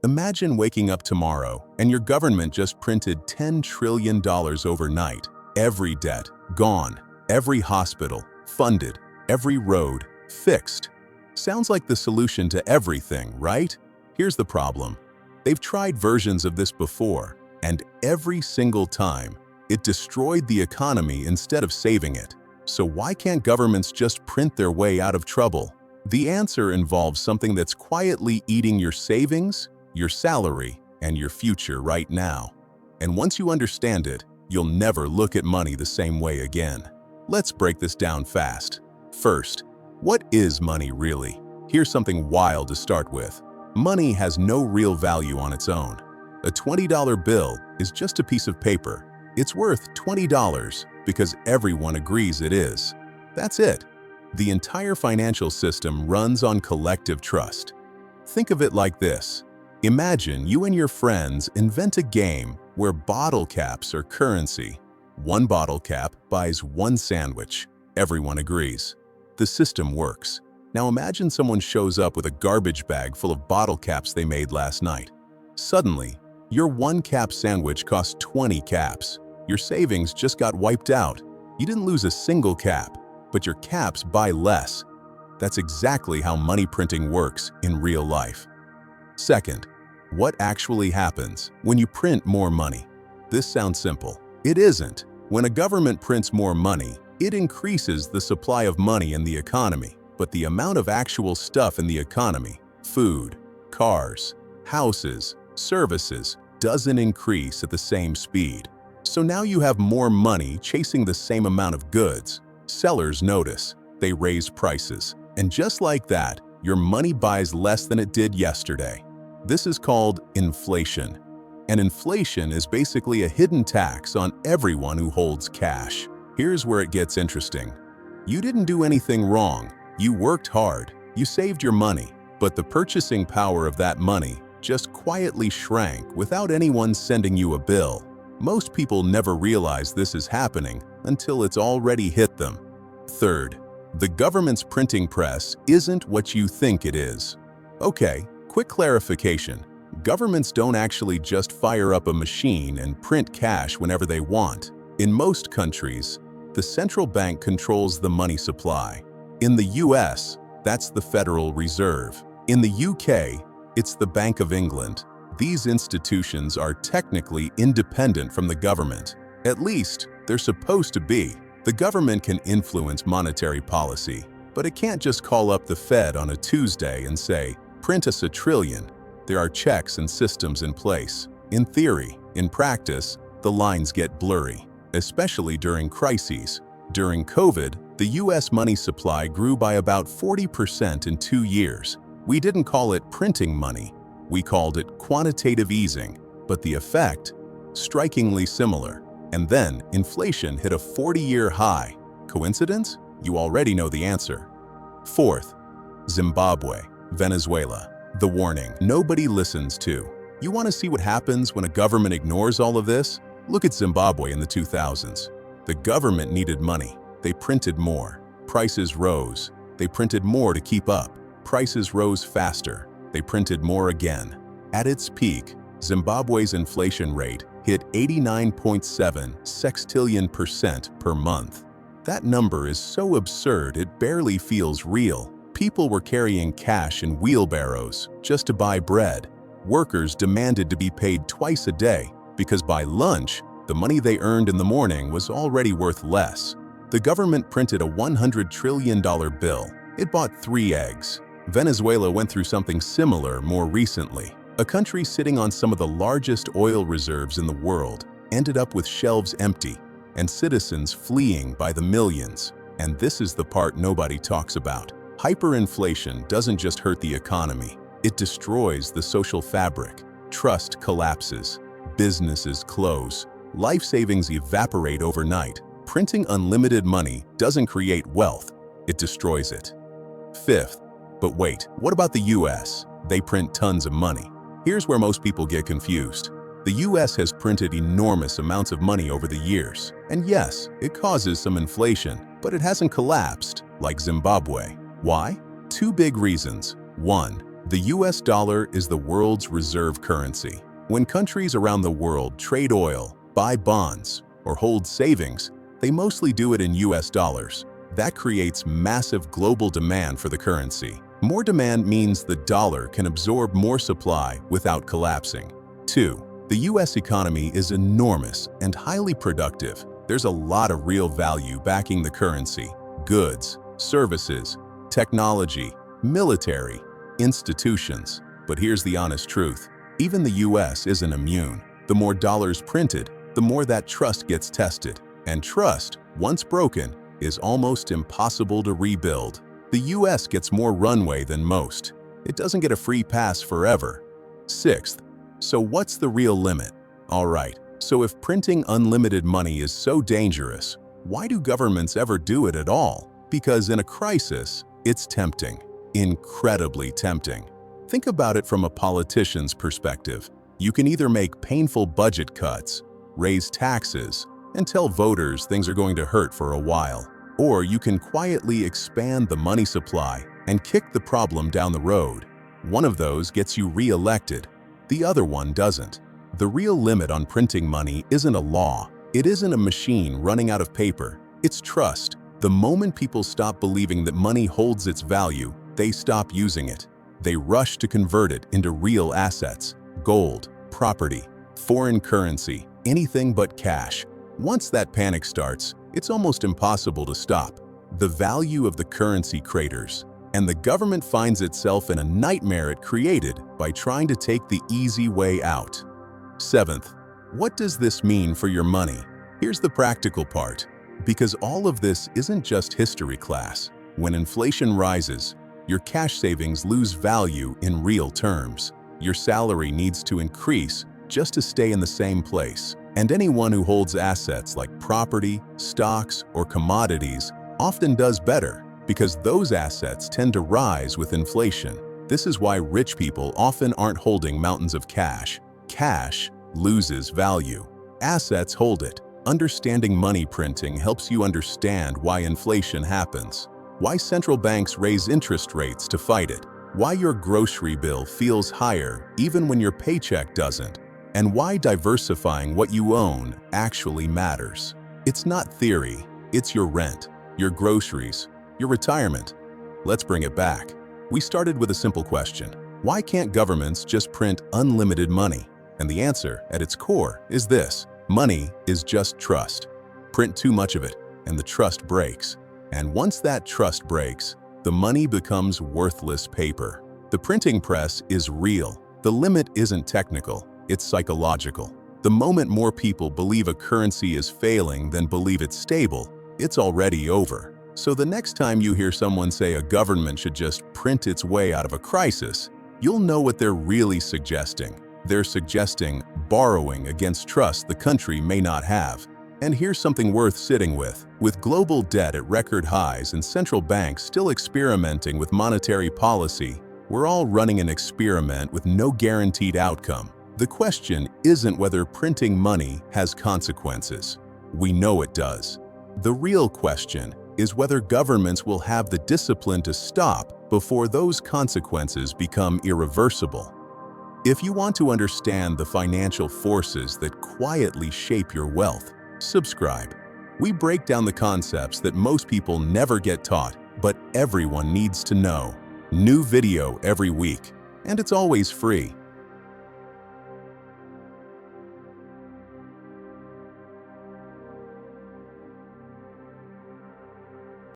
Imagine waking up tomorrow and your government just printed $10 trillion overnight. Every debt gone, every hospital funded, every road fixed. Sounds like the solution to everything, right? Here's the problem. They've tried versions of this before, and every single time, it destroyed the economy instead of saving it. So why can't governments just print their way out of trouble? The answer involves something that's quietly eating your savings, your salary, and your future right now. And once you understand it, you'll never look at money the same way again. Let's break this down fast. First, what is money really? Here's something wild to start with. Money has no real value on its own. A $20 bill is just a piece of paper. It's worth $20 because everyone agrees it is. That's it. The entire financial system runs on collective trust. Think of it like this. Imagine you and your friends invent a game where bottle caps are currency. One bottle cap buys one sandwich. Everyone agrees. The system works. Now imagine someone shows up with a garbage bag full of bottle caps they made last night. Suddenly, your one cap sandwich costs 20 caps. Your savings just got wiped out. You didn't lose a single cap, but your caps buy less. That's exactly how money printing works in real life. Second, what actually happens when you print more money? This sounds simple. It isn't. When a government prints more money, it increases the supply of money in the economy, but the amount of actual stuff in the economy, food, cars, houses, services, doesn't increase at the same speed. So now you have more money chasing the same amount of goods. Sellers notice, they raise prices, and just like that, your money buys less than it did yesterday. This is called inflation. And inflation is basically a hidden tax on everyone who holds cash. Here's where it gets interesting. You didn't do anything wrong. You worked hard. You saved your money. But the purchasing power of that money just quietly shrank without anyone sending you a bill. Most people never realize this is happening until it's already hit them. Third, the government's printing press isn't what you think it is. Okay, quick clarification. Governments don't actually just fire up a machine and print cash whenever they want. In most countries, the central bank controls the money supply. In the US, that's the Federal Reserve. In the UK, it's the Bank of England. These institutions are technically independent from the government. At least, they're supposed to be. The government can influence monetary policy, but it can't just call up the Fed on a Tuesday and say, "Print us $1 trillion." There are checks and systems in place. In theory, in practice, the lines get blurry, especially during crises. During COVID, the US money supply grew by about 40% in 2 years. We didn't call it printing money. We called it quantitative easing, but the effect, strikingly similar. And then inflation hit a 40-year high. Coincidence? You already know the answer. Fourth, Zimbabwe, Venezuela. The warning nobody listens to. You want to see what happens when a government ignores all of this? Look at Zimbabwe in the 2000s. The government needed money. They printed more. Prices rose. They printed more to keep up. Prices rose faster. They printed more again. At its peak, Zimbabwe's inflation rate hit 89.7 sextillion% per month. That number is so absurd it barely feels real. People were carrying cash in wheelbarrows just to buy bread. Workers demanded to be paid twice a day because by lunch, the money they earned in the morning was already worth less. The government printed a $100 trillion bill. It bought 3 eggs. Venezuela went through something similar more recently. A country sitting on some of the largest oil reserves in the world ended up with shelves empty and citizens fleeing by the millions. And this is the part nobody talks about. Hyperinflation doesn't just hurt the economy, it destroys the social fabric. Trust collapses, businesses close, life savings evaporate overnight. Printing unlimited money doesn't create wealth, it destroys it. Fifth, but wait, what about the US? They print tons of money. Here's where most people get confused. The US has printed enormous amounts of money over the years. And yes, it causes some inflation, but it hasn't collapsed like Zimbabwe. Why? 2 big reasons. 1. The US dollar is the world's reserve currency. When countries around the world trade oil, buy bonds, or hold savings, they mostly do it in US dollars. That creates massive global demand for the currency. More demand means the dollar can absorb more supply without collapsing. 2. The US economy is enormous and highly productive. There's a lot of real value backing the currency: goods, services, technology, military, institutions. But here's the honest truth. Even the US isn't immune. The more dollars printed, the more that trust gets tested. And trust, once broken, is almost impossible to rebuild. The US gets more runway than most. It doesn't get a free pass forever. 6th, so what's the real limit? Alright, so if printing unlimited money is so dangerous, why do governments ever do it at all? Because in a crisis, it's tempting. Incredibly tempting. Think about it from a politician's perspective. You can either make painful budget cuts, raise taxes, and tell voters things are going to hurt for a while. Or you can quietly expand the money supply and kick the problem down the road. One of those gets you re-elected. The other one doesn't. The real limit on printing money isn't a law. It isn't a machine running out of paper. It's trust. The moment people stop believing that money holds its value, they stop using it. They rush to convert it into real assets: gold, property, foreign currency, anything but cash. Once that panic starts, it's almost impossible to stop. The value of the currency craters, and the government finds itself in a nightmare it created by trying to take the easy way out. 7th, what does this mean for your money? Here's the practical part. Because all of this isn't just history class. When inflation rises, your cash savings lose value in real terms. Your salary needs to increase just to stay in the same place. And anyone who holds assets like property, stocks, or commodities often does better, because those assets tend to rise with inflation. This is why rich people often aren't holding mountains of cash. Cash loses value. Assets hold it. Understanding money printing helps you understand why inflation happens, why central banks raise interest rates to fight it, why your grocery bill feels higher even when your paycheck doesn't, and why diversifying what you own actually matters. It's not theory, it's your rent, your groceries, your retirement. Let's bring it back. We started with a simple question. Why can't governments just print unlimited money? And the answer, at its core, is this. Money is just trust. Print too much of it, and the trust breaks. And once that trust breaks, the money becomes worthless paper. The printing press is real. The limit isn't technical, it's psychological. The moment more people believe a currency is failing than believe it's stable, it's already over. So the next time you hear someone say a government should just print its way out of a crisis, you'll know what they're really suggesting. They're suggesting borrowing against trust the country may not have. And here's something worth sitting with. With global debt at record highs and central banks still experimenting with monetary policy, we're all running an experiment with no guaranteed outcome. The question isn't whether printing money has consequences. We know it does. The real question is whether governments will have the discipline to stop before those consequences become irreversible. If you want to understand the financial forces that quietly shape your wealth, subscribe. We break down the concepts that most people never get taught, but everyone needs to know. New video every week, and it's always free.